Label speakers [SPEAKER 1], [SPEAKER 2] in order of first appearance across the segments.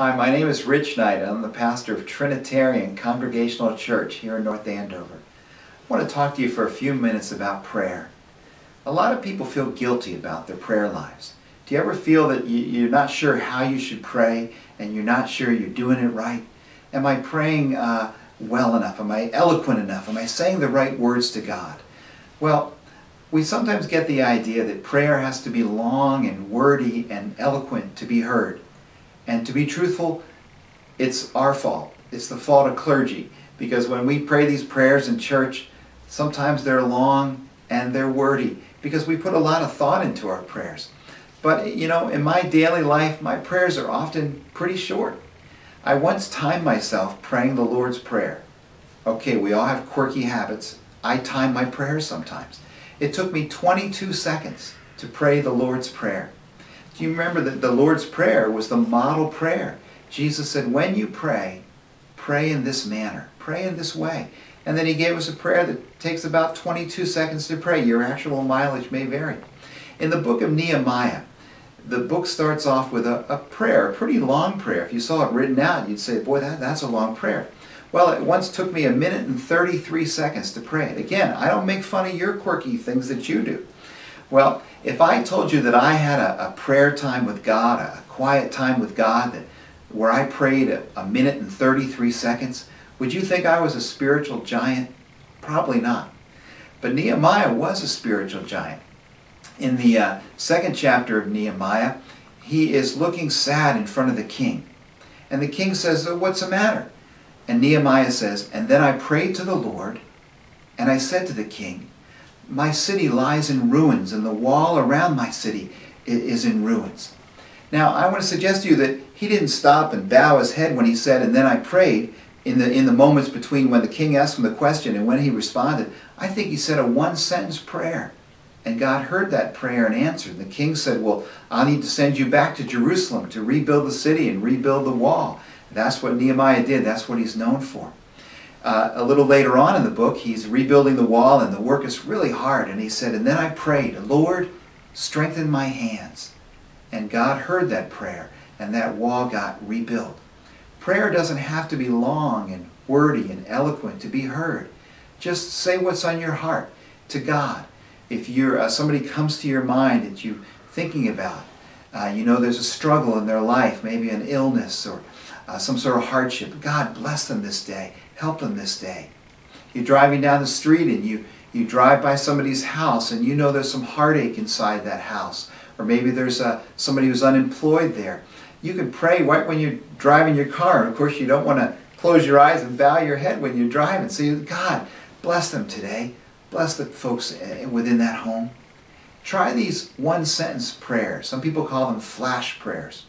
[SPEAKER 1] Hi, my name is Rich Knight. I'm the pastor of Trinitarian Congregational Church here in North Andover. I want to talk to you for a few minutes about prayer. A lot of people feel guilty about their prayer lives. Do you ever feel that you're not sure how you should pray and you're not sure you're doing it right? Am I praying well enough? Am I eloquent enough? Am I saying the right words to God? Well, we sometimes get the idea that prayer has to be long and wordy and eloquent to be heard. And to be truthful, it's our fault. It's the fault of clergy. Because when we pray these prayers in church, sometimes they're long and they're wordy. Because we put a lot of thought into our prayers. But, you know, in my daily life, my prayers are often pretty short. I once timed myself praying the Lord's Prayer. Okay, we all have quirky habits. I time my prayers sometimes. It took me 22 seconds to pray the Lord's Prayer. Do you remember that the Lord's Prayer was the model prayer? Jesus said, when you pray, pray in this manner. Pray in this way. And then he gave us a prayer that takes about 22 seconds to pray. Your actual mileage may vary. In the book of Nehemiah, the book starts off with a prayer, a pretty long prayer. If you saw it written out, you'd say, boy, that's a long prayer. Well, it once took me 1 minute and 33 seconds to pray it. Again, I don't make fun of your quirky things that you do. Well, if I told you that I had a prayer time with God, a quiet time with God, where I prayed 1 minute and 33 seconds, would you think I was a spiritual giant? Probably not. But Nehemiah was a spiritual giant. In the second chapter of Nehemiah, he is looking sad in front of the king. And the king says, oh, what's the matter? And Nehemiah says, and then I prayed to the Lord, and I said to the king, my city lies in ruins, and the wall around my city is in ruins. Now, I want to suggest to you that he didn't stop and bow his head when he said, and then I prayed, in the moments between when the king asked him the question and when he responded. I think he said a one-sentence prayer. And God heard that prayer and answered. The king said, well, I'll need to send you back to Jerusalem to rebuild the city and rebuild the wall. That's what Nehemiah did. That's what he's known for. A little later on in the book, he's rebuilding the wall, and the work is really hard. And he said, and then I prayed, Lord, strengthen my hands. And God heard that prayer, and that wall got rebuilt. Prayer doesn't have to be long and wordy and eloquent to be heard. Just say what's on your heart to God. If somebody comes to your mind that you're thinking about, you know there's a struggle in their life, maybe an illness or some sort of hardship. God bless them this day. Help them this day. You're driving down the street and you drive by somebody's house and you know there's some heartache inside that house. Or maybe there's somebody who's unemployed there. You can pray right when you're driving your car. And of course, you don't want to close your eyes and bow your head when you're driving. So God, bless them today. Bless the folks within that home. Try these one-sentence prayers. Some people call them flash prayers.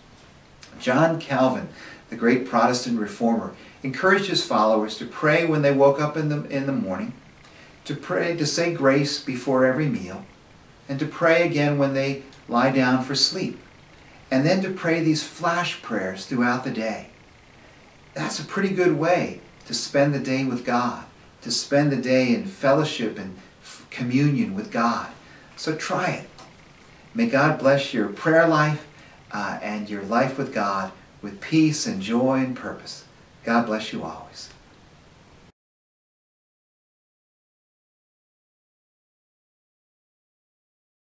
[SPEAKER 1] John Calvin, the great Protestant reformer, encouraged his followers to pray when they woke up in the morning, to pray, to say grace before every meal, and to pray again when they lie down for sleep, and then to pray these flash prayers throughout the day. That's a pretty good way to spend the day with God, to spend the day in fellowship and communion with God. So try it. May God bless your prayer life and your life with God with peace and joy and purpose. God bless you always.